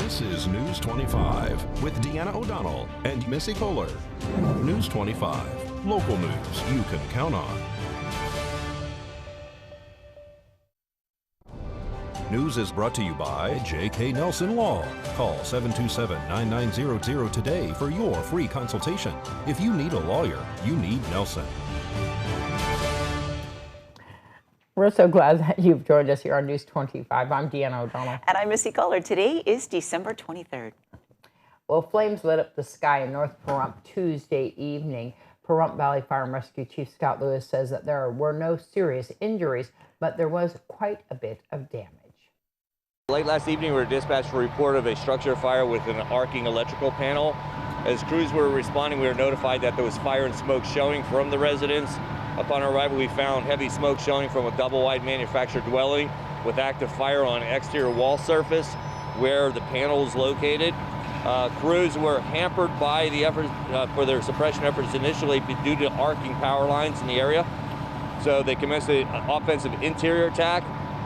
This is News 25 with Deanna O'Donnell and Missy Kohler. News 25, local news you can count on. News is brought to you by J.K. Nelson Law. Call 727-9900 today for your free consultation. If you need a lawyer, you need Nelson. We're so glad that you've joined us here on News 25. I'm Deanna O'Donnell. And I'm Missy Kohler. Today is December 23rd. Well, flames lit up the sky in North Pahrump Tuesday evening. Pahrump Valley Fire and Rescue Chief Scott Lewis says that there were no serious injuries, but there was quite a bit of damage. Late last evening, we were dispatched for a report of a structure fire with an arcing electrical panel. As crews were responding, we were notified that there was fire and smoke showing from the residence. Upon our arrival, we found heavy smoke showing from a double-wide manufactured dwelling with active fire on exterior wall surface where the panel is located. Crews were hampered by the efforts for their suppression efforts initially due to arcing power lines in the area. So they commenced an offensive interior attack,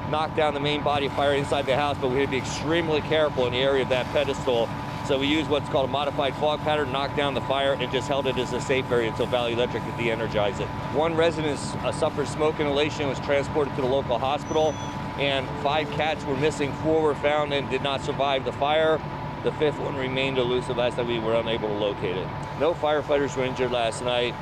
knocked down the main body of fire inside the house, but we had to be extremely careful in the area of that pedestal. So we used what's called a modified fog pattern, knocked down the fire, and just held it as a safe area until Valley Electric could de-energize it. One resident suffered smoke inhalation and was transported to the local hospital, and 5 cats were missing. 4 were found and did not survive the fire. The 5th one remained elusive. Last night we were unable to locate it. No firefighters were injured last night.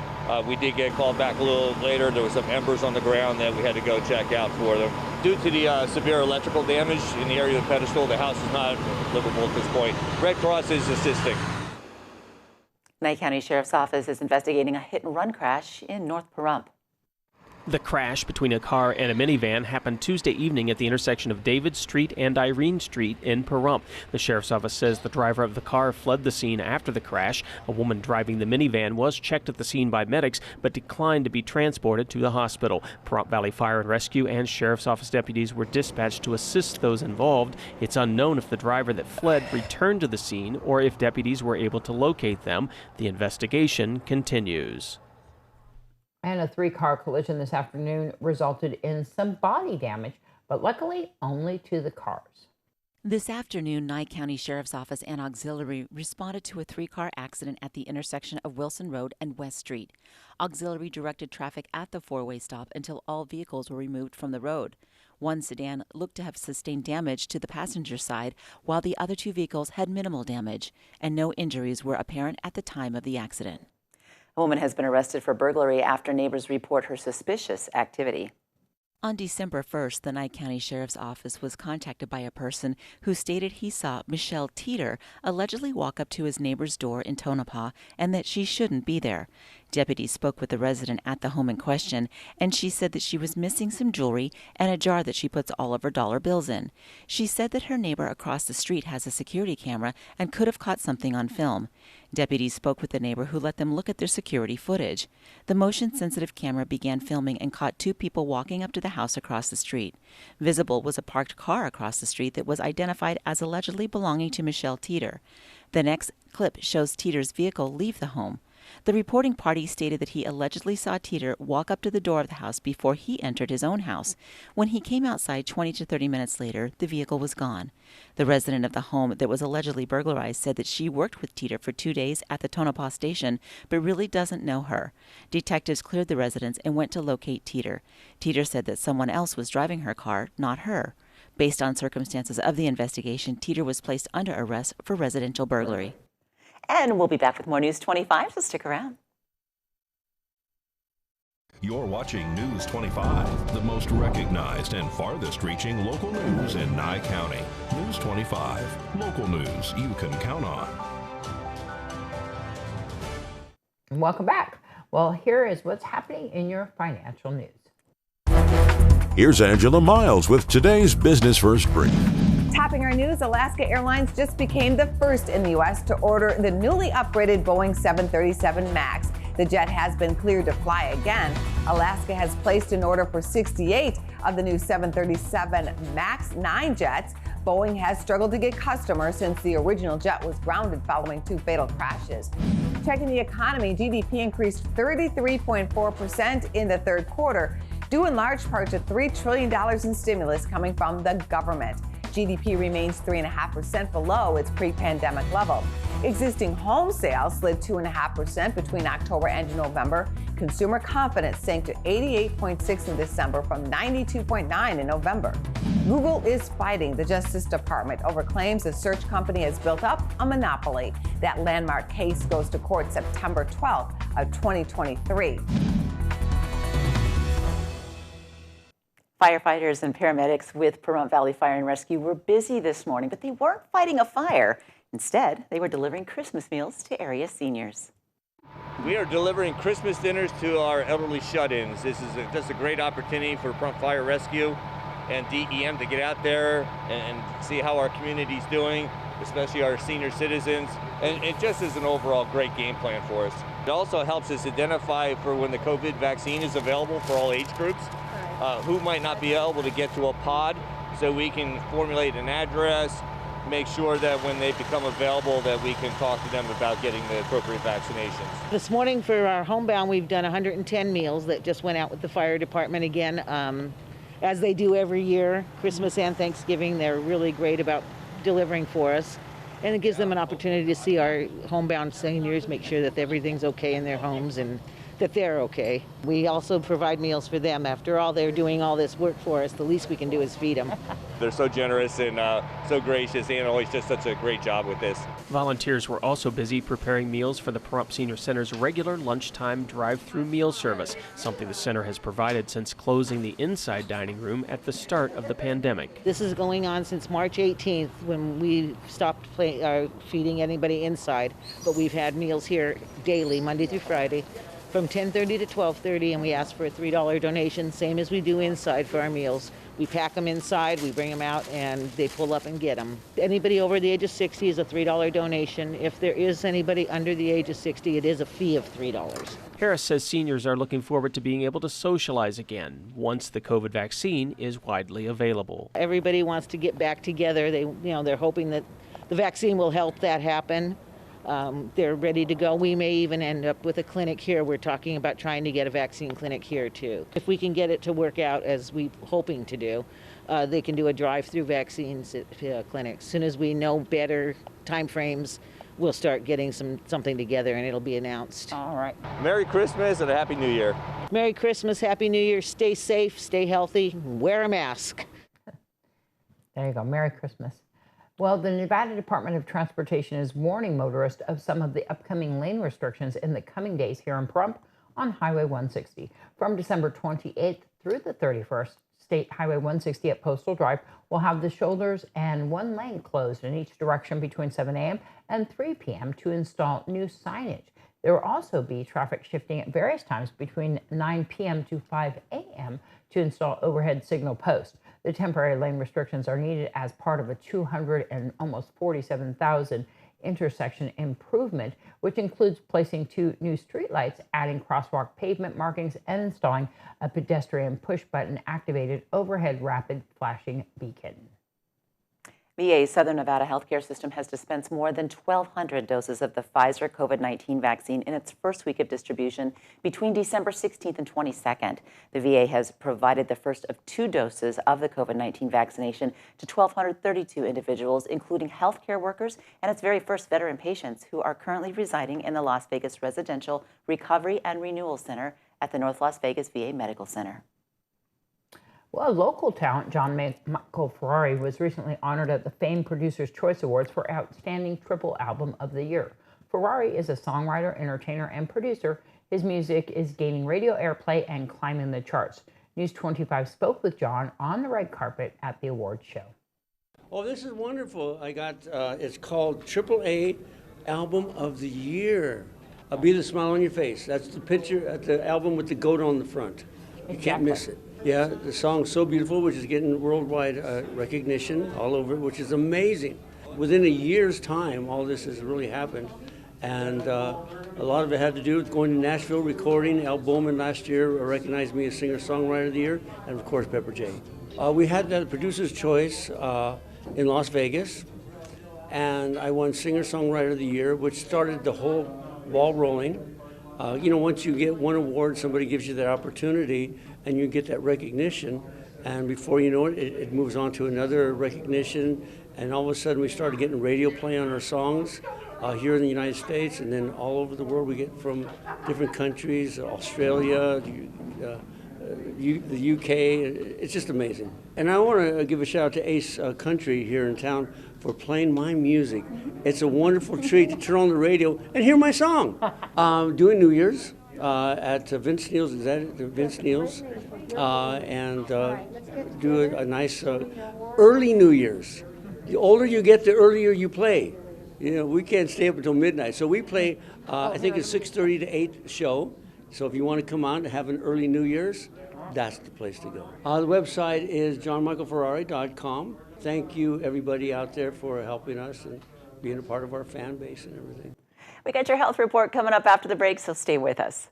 We did get called back a little later. There was some embers on the ground that we had to go check out for them. Due to the severe electrical damage in the area of the pedestal, the house is not livable at this point. Red Cross is assisting. Nye County Sheriff's Office is investigating a hit-and-run crash in North Pahrump. The crash between a car and a minivan happened Tuesday evening at the intersection of David Street and Irene Street in Pahrump. The sheriff's office says the driver of the car fled the scene after the crash. A woman driving the minivan was checked at the scene by medics but declined to be transported to the hospital. Pahrump Valley Fire and Rescue and sheriff's office deputies were dispatched to assist those involved. It's unknown if the driver that fled returned to the scene or if deputies were able to locate them. The investigation continues. And a 3-car collision this afternoon resulted in some body damage, but luckily only to the cars. This afternoon, Nye County Sheriff's Office and Auxiliary responded to a 3-car accident at the intersection of Wilson Road and West Street. Auxiliary directed traffic at the 4-way stop until all vehicles were removed from the road. One sedan looked to have sustained damage to the passenger side, while the other 2 vehicles had minimal damage, and no injuries were apparent at the time of the accident. A woman has been arrested for burglary after neighbors report her suspicious activity. On December 1st, the Nye County Sheriff's Office was contacted by a person who stated he saw Michelle Teeter allegedly walk up to his neighbor's door in Tonopah and that she shouldn't be there. Deputies spoke with the resident at the home in question, and she said that she was missing some jewelry and a jar that she puts all of her dollar bills in. She said that her neighbor across the street has a security camera and could have caught something on film. Deputies spoke with the neighbor who let them look at their security footage. The motion-sensitive camera began filming and caught 2 people walking up to the house across the street. Visible was a parked car across the street that was identified as allegedly belonging to Michelle Teeter. The next clip shows Teeter's vehicle leave the home. The reporting party stated that he allegedly saw Teeter walk up to the door of the house before he entered his own house. When he came outside 20 to 30 minutes later, the vehicle was gone. The resident of the home that was allegedly burglarized said that she worked with Teeter for 2 days at the Tonopah station, but really doesn't know her. Detectives cleared the residence and went to locate Teeter. Teeter said that someone else was driving her car, not her. Based on circumstances of the investigation, Teeter was placed under arrest for residential burglary. And we'll be back with more News 25, so stick around. You're watching News 25, the most recognized and farthest-reaching local news in Nye County. News 25, local news you can count on. Welcome back. Well, here is what's happening in your financial news. Here's Angela Miles with today's Business First Brief. Topping our news, Alaska Airlines just became the first in the U.S. to order the newly upgraded Boeing 737 MAX. The jet has been cleared to fly again. Alaska has placed an order for 68 of the new 737 MAX 9 jets. Boeing has struggled to get customers since the original jet was grounded following 2 fatal crashes. Checking the economy, GDP increased 33.4% in the third quarter, due in large part to $3 trillion in stimulus coming from the government. GDP remains 3.5% below its pre-pandemic level. Existing home sales slid 2.5% between October and November. Consumer confidence sank to 88.6 in December from 92.9 in November. Google is fighting the Justice Department over claims the search company has built up a monopoly. That landmark case goes to court September 12th of 2023. Firefighters and paramedics with Pahrump Valley Fire and Rescue were busy this morning, but they weren't fighting a fire. Instead, they were delivering Christmas meals to area seniors. We are delivering Christmas dinners to our elderly shut-ins. This is just a great opportunity for Pahrump Fire Rescue and DEM to get out there and see how our community's doing, especially our senior citizens. And it just is an overall great game plan for us. It also helps us identify for when the COVID vaccine is available for all age groups, who might not be able to get to a pod, so we can formulate an address, make sure that when they become available that we can talk to them about getting the appropriate vaccinations. This morning for our homebound, we've done 110 meals that just went out with the fire department again, as they do every year, Christmas and Thanksgiving. They're really great about delivering for us. And it gives them an opportunity to see our homebound seniors, make sure that everything's okay in their homes and that they're okay. We also provide meals for them. After all, they're doing all this work for us. The least we can do is feed them. They're so generous and so gracious, and always just such a great job with this. Volunteers were also busy preparing meals for the Pahrump Senior Center's regular lunchtime drive-through meal service, something the center has provided since closing the inside dining room at the start of the pandemic. This is going on since March 18th when we stopped feeding anybody inside, but we've had meals here daily, Monday through Friday, from 10:30 to 12:30, and we ask for a $3 donation, same as we do inside for our meals. We pack them inside, we bring them out, and they pull up and get them. Anybody over the age of 60 is a $3 donation. If there is anybody under the age of 60, it is a fee of $3. Harris says seniors are looking forward to being able to socialize again once the COVID vaccine is widely available. Everybody wants to get back together. They're hoping that the vaccine will help that happen. They're ready to go. We may even end up with a clinic here. We're talking about trying to get a vaccine clinic here too. If we can get it to work out as we're hoping to do, they can do a drive-through vaccines clinic. As soon as we know better time frames, we'll start getting something together and it'll be announced. All right. Merry Christmas and a Happy New Year. Merry Christmas, Happy New Year. Stay safe, stay healthy, wear a mask. There you go. Merry Christmas. Well, the Nevada Department of Transportation is warning motorists of some of the upcoming lane restrictions in the coming days here in Pahrump on Highway 160. From December 28th through the 31st, State Highway 160 at Postal Drive will have the shoulders and one lane closed in each direction between 7 a.m. and 3 p.m. to install new signage. There will also be traffic shifting at various times between 9 p.m. to 5 a.m. to install overhead signal posts. The temporary lane restrictions are needed as part of a 247,000 intersection improvement, which includes placing 2 new streetlights, adding crosswalk pavement markings, and installing a pedestrian push-button activated overhead rapid flashing beacon. VA's Southern Nevada healthcare system has dispensed more than 1,200 doses of the Pfizer COVID-19 vaccine in its first week of distribution between December 16th and 22nd. The VA has provided the first of 2 doses of the COVID-19 vaccination to 1,232 individuals, including healthcare workers and its very first veteran patients who are currently residing in the Las Vegas Residential Recovery and Renewal Center at the North Las Vegas VA Medical Center. Well, local talent John Michael Ferrari was recently honored at the Fame Producer's Choice Awards for Outstanding Triple Album of the Year. Ferrari is a songwriter, entertainer, and producer. His music is gaining radio airplay and climbing the charts. News 25 spoke with John on the red carpet at the awards show. Oh, this is wonderful. I got, it's called AAA Album of the Year. I'll Be the Smile on Your Face. That's the picture at the album with the goat on the front. You can't miss it. Yeah, the song's so beautiful, which is getting worldwide recognition all over, which is amazing. Within a year's time, all this has really happened. And a lot of it had to do with going to Nashville, recording. Al Bowman last year recognized me as Singer-Songwriter of the Year, and of course, Pepper J. We had the Producer's Choice in Las Vegas, and I won Singer-Songwriter of the Year, which started the whole ball rolling. You know, once you get one award, somebody gives you that opportunity, and you get that recognition, And before you know it, it moves on to another recognition. And all of a sudden we started getting radio play on our songs here in the United States, and then all over the world we get from different countries, Australia, the UK. It's just amazing. And I want to give a shout out to Ace Country here in town for playing my music. It's a wonderful treat to turn on the radio and hear my song. Doing New Year's at Vince Neal's, is that it? Vince Neal's? And do a nice early New Year's. The older you get, the earlier you play. You know, we can't stay up until midnight. So we play, I think it's 6:30 to 8 show. So if you want to come out and have an early New Year's, that's the place to go. The website is johnmichaelferrari.com. Thank you, everybody out there, for helping us and being a part of our fan base and everything. We got your health report coming up after the break, so stay with us.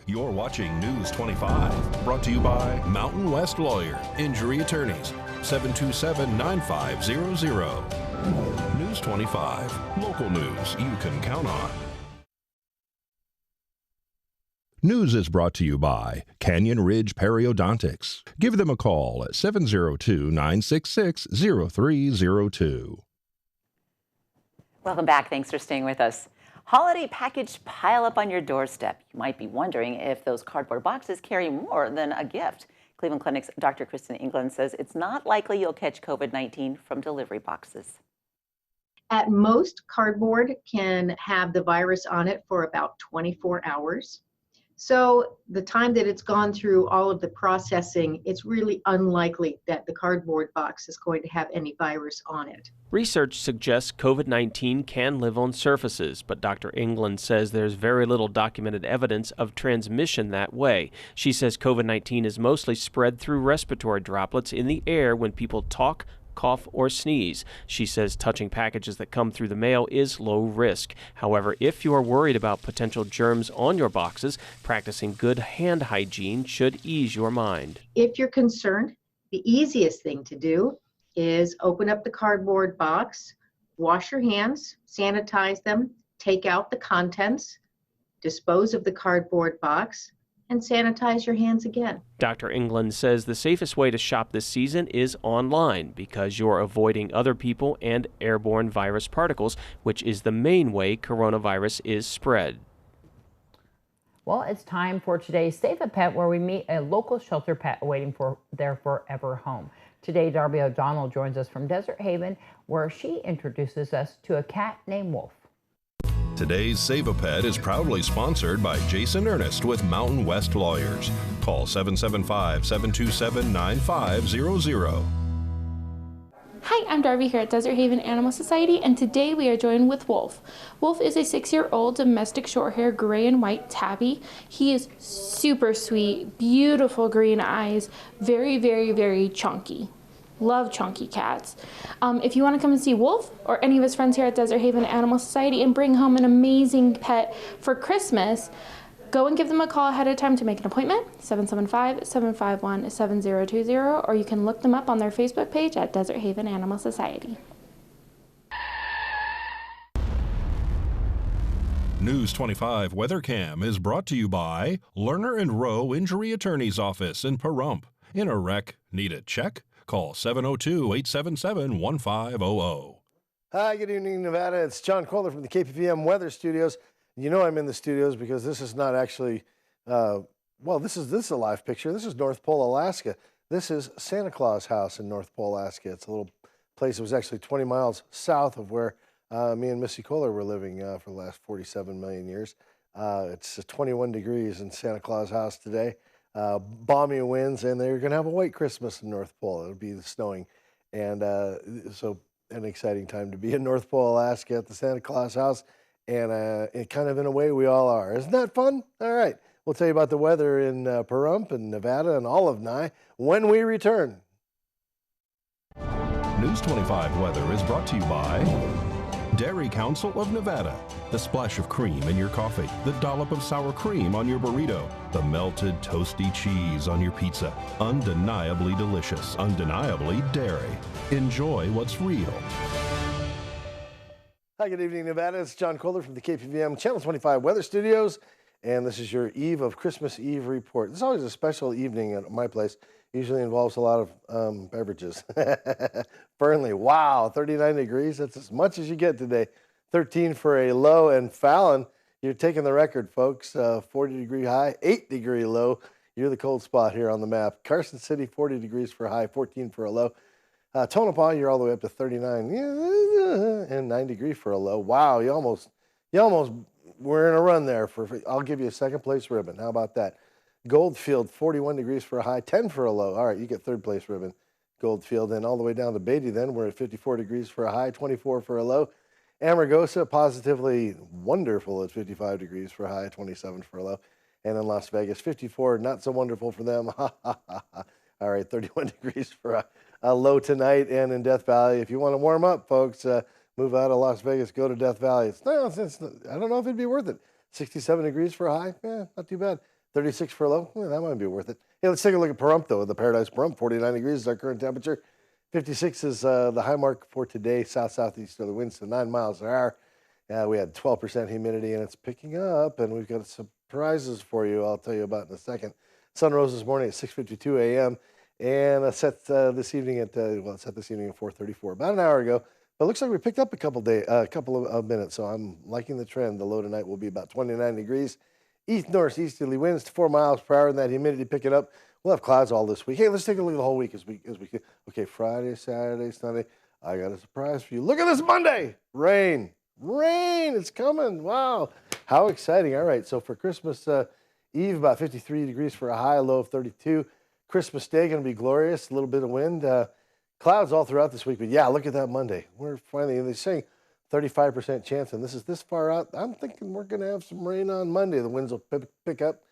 You're watching News 25, brought to you by Mountain West Lawyer, Injury Attorneys, 727-9500. News 25, local news you can count on. News is brought to you by Canyon Ridge Periodontics. Give them a call at 702-966-0302. Welcome back. Thanks for staying with us. Holiday package pile up on your doorstep. You might be wondering if those cardboard boxes carry more than a gift. Cleveland Clinic's Dr. Kristen England says it's not likely you'll catch COVID-19 from delivery boxes. At most, cardboard can have the virus on it for about 24 hours. So the time that it's gone through all of the processing, it's really unlikely that the cardboard box is going to have any virus on it. Research suggests COVID-19 can live on surfaces, but Dr. England says there's very little documented evidence of transmission that way. She says COVID-19 is mostly spread through respiratory droplets in the air when people talk, cough, or sneeze. She says touching packages that come through the mail is low risk. However, if you are worried about potential germs on your boxes, practicing good hand hygiene should ease your mind. If you're concerned, the easiest thing to do is open up the cardboard box, wash your hands, sanitize them, take out the contents, dispose of the cardboard box, and sanitize your hands again. Dr. England says the safest way to shop this season is online because you're avoiding other people and airborne virus particles, which is the main way coronavirus is spread. Well, it's time for today's Save a Pet, where we meet a local shelter pet awaiting for their forever home. Today, Darby O'Donnell joins us from Desert Haven, where she introduces us to a cat named Wolf. Today's Save a Pet is proudly sponsored by Jason Ernest with Mountain West Lawyers. Call 775-727-9500. Hi, I'm Darby here at Desert Haven Animal Society, and today we are joined with Wolf. Wolf is a 6-year-old domestic short-hair gray and white tabby. He is super sweet, beautiful green eyes, very, very, very chunky. Love chunky cats. If you want to come and see Wolf or any of his friends here at Desert Haven Animal Society and bring home an amazing pet for Christmas, go and give them a call ahead of time to make an appointment, 775-751-7020, or you can look them up on their Facebook page at Desert Haven Animal Society. News 25 Weather Cam is brought to you by Lerner and Rowe Injury Attorney's Office in Pahrump. In a wreck, need a check? Call 702-877-1500. Hi, good evening, Nevada. It's John Kohler from the KPVM Weather Studios. You know I'm in the studios because this is not actually, this is a live picture. This is North Pole, Alaska. This is Santa Claus House in North Pole, Alaska. It's a little place that was actually 20 miles south of where me and Missy Kohler were living for the last 47 million years. It's 21 degrees in Santa Claus House today. Balmy winds, and they're going to have a white Christmas in North Pole. It'll be snowing, and so an exciting time to be in North Pole, Alaska at the Santa Claus House, and kind of in a way we all are. Isn't that fun? All right, we'll tell you about the weather in Pahrump and Nevada and all of Nye when we return. News 25 weather is brought to you by Dairy Council of Nevada. The splash of cream in your coffee, the dollop of sour cream on your burrito, the melted toasty cheese on your pizza. Undeniably delicious, undeniably dairy. Enjoy what's real. Hi, good evening, Nevada. It's John Kohler from the KPVM Channel 25 Weather Studios. and this is your Eve of Christmas Eve report. This is always a special evening at my place. Usually involves a lot of beverages. Fernley, wow, 39 degrees. That's as much as you get today. 13 for a low, and Fallon, you're taking the record, folks. 40-degree high, 8-degree low. You're the cold spot here on the map. Carson City, 40 degrees for a high, 14 for a low. Tonopah, you're all the way up to 39 and 9 degrees for a low. Wow, you almost were in a run there. I'll give you a second place ribbon. How about that? Goldfield, 41 degrees for a high, 10 for a low. All right, you get third place ribbon. Goldfield, and all the way down to Beatty then, we're at 54 degrees for a high, 24 for a low. Amargosa, positively wonderful at 55 degrees for a high, 27 for a low. And in Las Vegas, 54, not so wonderful for them. All right, 31 degrees for a low tonight. And in Death Valley, if you want to warm up, folks, move out of Las Vegas, go to Death Valley. I don't know if it'd be worth it. 67 degrees for a high, not too bad. 36 for a low, that might be worth it. Hey, let's take a look at Pahrump, though. The Paradise Pahrump, 49 degrees is our current temperature. 56 is the high mark for today. South-southeast are the winds to 9 miles an hour. We had 12% humidity, and it's picking up, and we've got surprises for you I'll tell you about in a second. Sun rose this morning at 6:52 a.m., and set this evening at, set this evening at 4:34, about an hour ago. But it looks like we picked up a couple of minutes, so I'm liking the trend. The low tonight will be about 29 degrees. East-northeasterly winds to 4 miles per hour, and that humidity picking up. We'll have clouds all this week. Hey, let's take a look at the whole week as we can. Okay, Friday, Saturday, Sunday. I got a surprise for you. Look at this Monday. Rain. It's coming. Wow. How exciting. All right, so for Christmas Eve, about 53 degrees for a high, low of 32. Christmas Day going to be glorious. A little bit of wind. Clouds all throughout this week. But, yeah, look at that Monday. We're finally, they're saying 35% chance, and this is this far out. I'm thinking we're going to have some rain on Monday. The winds will pick up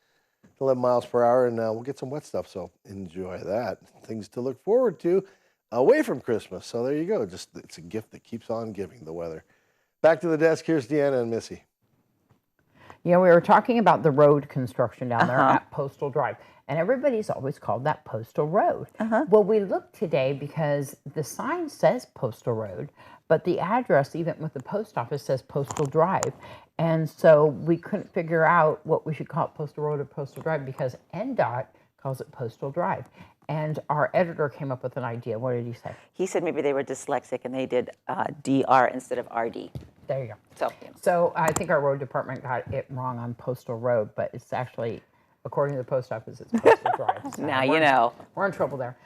to 11 miles per hour, and we'll get some wet stuff, so enjoy that. Things to look forward to away from Christmas. So there you go. Just it's a gift that keeps on giving, the weather. Back to the desk. Here's Deanna and Missy. We were talking about the road construction down there at Postal Drive, and everybody's always called that Postal Road. Well, we looked today because the sign says Postal Road, but the address, even with the post office, says Postal Drive. And so we couldn't figure out what we should call it, Postal Road or Postal Drive, because NDOT calls it Postal Drive. And our editor came up with an idea. What did he say? He said maybe they were dyslexic and they did DR instead of RD. There you go. So I think our road department got it wrong on Postal Road, but it's actually, according to the post office, it's Postal Drive. So now you know. We're in trouble there.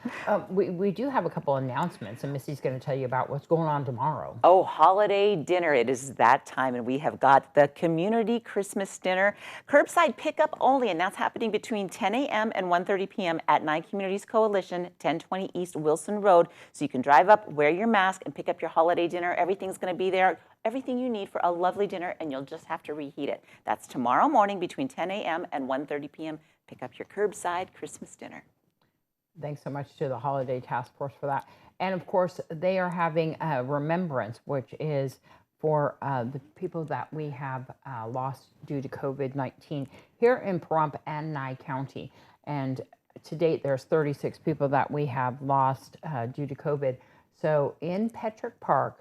We do have a couple announcements, and Missy's going to tell you about what's going on tomorrow. Oh, holiday dinner. It is that time, and we have got the community Christmas dinner. Curbside pickup only, and that's happening between 10 a.m. and 1:30 p.m. at 9 Communities Coalition, 1020 East Wilson Road. So you can drive up, wear your mask, and pick up your holiday dinner. Everything's going to be there. Everything you need for a lovely dinner, and you'll just have to reheat it. That's tomorrow morning between 10 a.m. and 1:30 p.m. Pick up your curbside Christmas dinner. Thanks so much to the Holiday Task Force for that. And of course, they are having a remembrance, which is for the people that we have lost due to COVID-19 here in Pahrump and Nye County. And to date, there's 36 people that we have lost due to COVID. So in Petrick Park,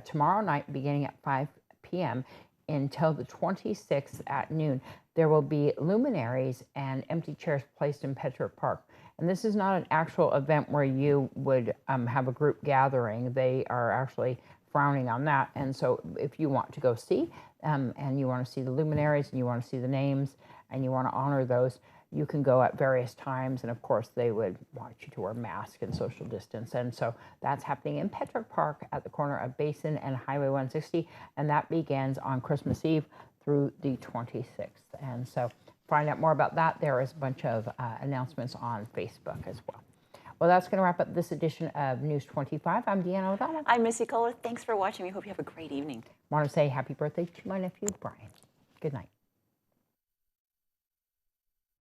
tomorrow night, beginning at 5 p.m. until the 26th at noon, there will be luminaries and empty chairs placed in Petrick Park. And this is not an actual event where you would have a group gathering. They are actually frowning on that. And so if you want to go see, and you want to see the luminaries, and you want to see the names, and you want to honor those, you can go at various times. And of course, they would want you to wear masks and social distance. And so that's happening in Petrick Park at the corner of Basin and Highway 160. And that begins on Christmas Eve through the 26th. And so find out more about that. There is a bunch of announcements on Facebook as well. Well, that's going to wrap up this edition of News 25. I'm Deanna O'Donnell. I'm Missy Kohler. Thanks for watching. We hope you have a great evening. I want to say happy birthday to my nephew, Brian. Good night.